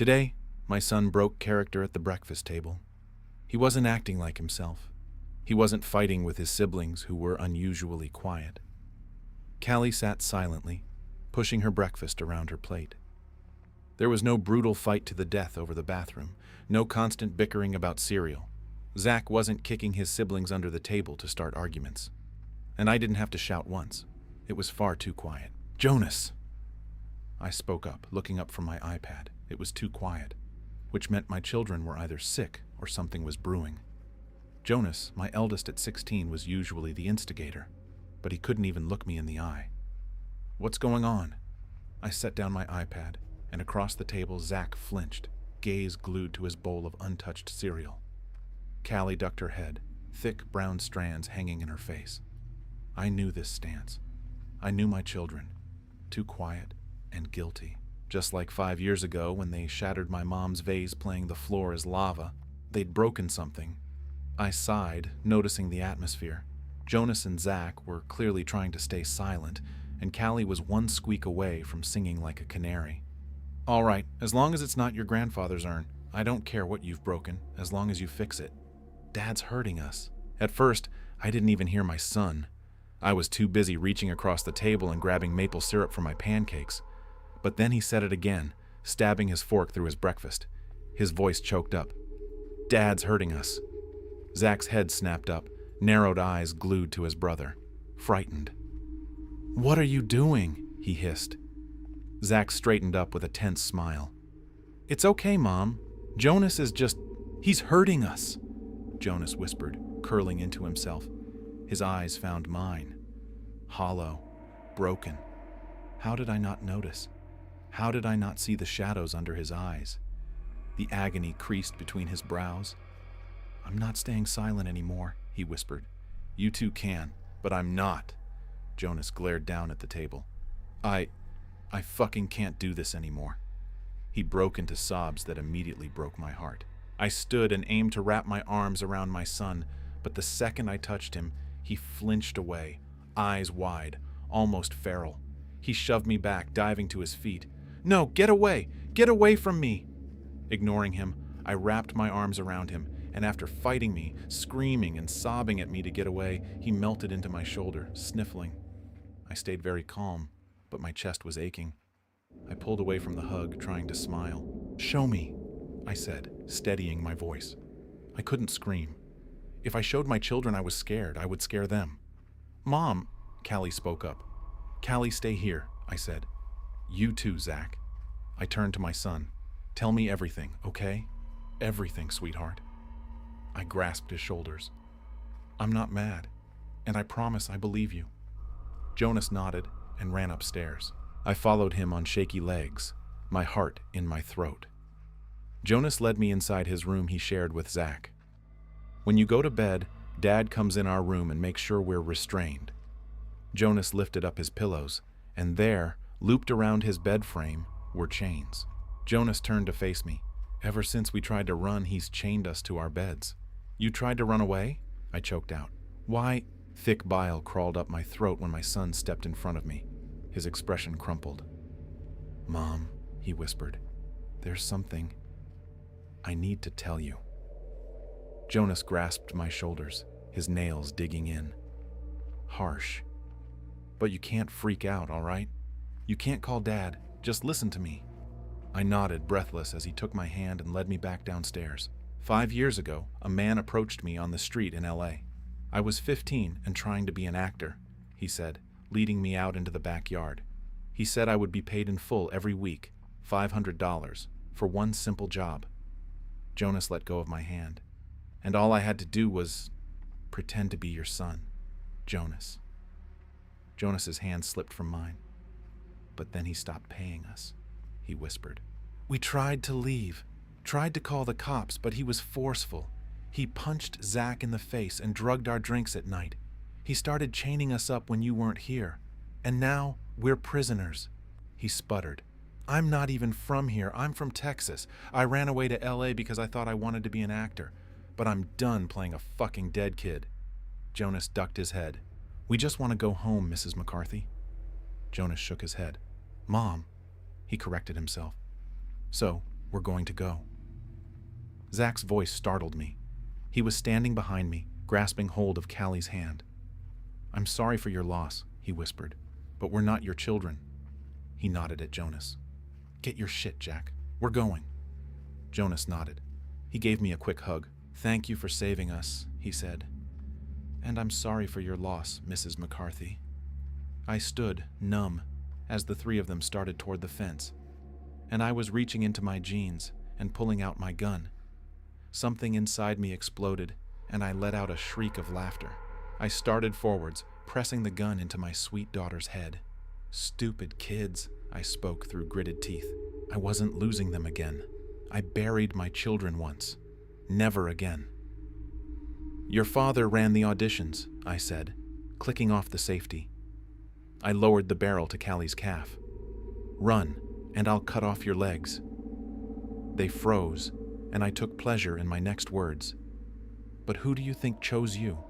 Today, my son broke character at the breakfast table. He wasn't acting like himself. He wasn't fighting with his siblings who were unusually quiet. Callie sat silently, pushing her breakfast around her plate. There was no brutal fight to the death over the bathroom, no constant bickering about cereal. Zach wasn't kicking his siblings under the table to start arguments. And I didn't have to shout once. It was far too quiet. "Jonas!" I spoke up, looking up from my iPad. It was too quiet, which meant my children were either sick or something was brewing. Jonas, my eldest at 16, was usually the instigator, but he couldn't even look me in the eye. "What's going on?" I set down my iPad, and across the table Zach flinched, gaze glued to his bowl of untouched cereal. Callie ducked her head, thick brown strands hanging in her face. I knew this stance. I knew my children, too quiet and guilty. Just like 5 years ago when they shattered my mom's vase playing "The Floor is Lava." They'd broken something. I sighed, noticing the atmosphere. Jonas and Zach were clearly trying to stay silent, and Callie was one squeak away from singing like a canary. "All right, as long as it's not your grandfather's urn. I don't care what you've broken, as long as you fix it. Dad's hurting us." At first, I didn't even hear my son. I was too busy reaching across the table and grabbing maple syrup for my pancakes. But then he said it again, stabbing his fork through his breakfast. His voice choked up. "Dad's hurting us." Zach's head snapped up, narrowed eyes glued to his brother, frightened. "What are you doing?" he hissed. Zach straightened up with a tense smile. "It's okay, Mom. Jonas is he's hurting us," Jonas whispered, curling into himself. His eyes found mine. Hollow, broken. How did I not notice? How did I not see the shadows under his eyes? The agony creased between his brows. "I'm not staying silent anymore," he whispered. "You two can, but I'm not." Jonas glared down at the table. I fucking can't do this anymore." He broke into sobs that immediately broke my heart. I stood and aimed to wrap my arms around my son, but the second I touched him, he flinched away, eyes wide, almost feral. He shoved me back, diving to his feet. "No, get away! Get away from me!" Ignoring him, I wrapped my arms around him, and after fighting me, screaming and sobbing at me to get away, he melted into my shoulder, sniffling. I stayed very calm, but my chest was aching. I pulled away from the hug, trying to smile. "Show me," I said, steadying my voice. I couldn't scream. If I showed my children I was scared, I would scare them. "Mom," Callie spoke up. "Callie, stay here," I said. "You too, Zach." I turned to my son. "Tell me everything, okay? Everything, sweetheart." I grasped his shoulders. "I'm not mad, and I promise I believe you." Jonas nodded and ran upstairs. I followed him on shaky legs, my heart in my throat. Jonas led me inside his room he shared with Zach. "When you go to bed, Dad comes in our room and makes sure we're restrained." Jonas lifted up his pillows, and there, looped around his bed frame, were chains. Jonas turned to face me. "Ever since we tried to run, he's chained us to our beds." "You tried to run away?" I choked out. "Why?" Thick bile crawled up my throat when my son stepped in front of me. His expression crumpled. "Mom," he whispered, "there's something I need to tell you." Jonas grasped my shoulders, his nails digging in. Harsh. "But you can't freak out, all right? You can't call Dad. Just listen to me." I nodded, breathless, as he took my hand and led me back downstairs. 5 years ago, a man approached me on the street in LA. I was 15 and trying to be an actor, he said, leading me out into the backyard. He said I would be paid in full every week, $500, for one simple job. Jonas let go of my hand, and all I had to do was pretend to be your son, Jonas. Jonas's hand slipped from mine. "But then he stopped paying us," he whispered. "We tried to leave, tried to call the cops, but he was forceful. He punched Zach in the face and drugged our drinks at night. He started chaining us up when you weren't here. And now we're prisoners." He sputtered. "I'm not even from here. I'm from Texas. I ran away to LA because I thought I wanted to be an actor. But I'm done playing a fucking dead kid." Jonas ducked his head. "We just want to go home, Mrs. McCarthy." Jonas shook his head. "Mom," he corrected himself. "So, We're going to go. Zach's voice startled me. He was standing behind me, grasping hold of Callie's hand. I'm sorry for your loss, he whispered, but we're not your children. He nodded at Jonas. Get your shit, Jack. We're going. Jonas nodded. He gave me a quick hug. Thank you for saving us, he said. And I'm sorry for your loss, Mrs. McCarthy. I stood, numb, as the three of them started toward the fence, and I was reaching into my jeans and pulling out my gun. Something inside me exploded, and I let out a shriek of laughter. I started forwards, pressing the gun into my sweet daughter's head. Stupid kids, I spoke through gritted teeth. I wasn't losing them again. I buried my children once. Never again. Your father ran the auditions, I said, clicking off the safety. I lowered the barrel to Callie's calf. Run, and I'll cut off your legs. They froze, and I took pleasure in my next words. But who do you think chose you?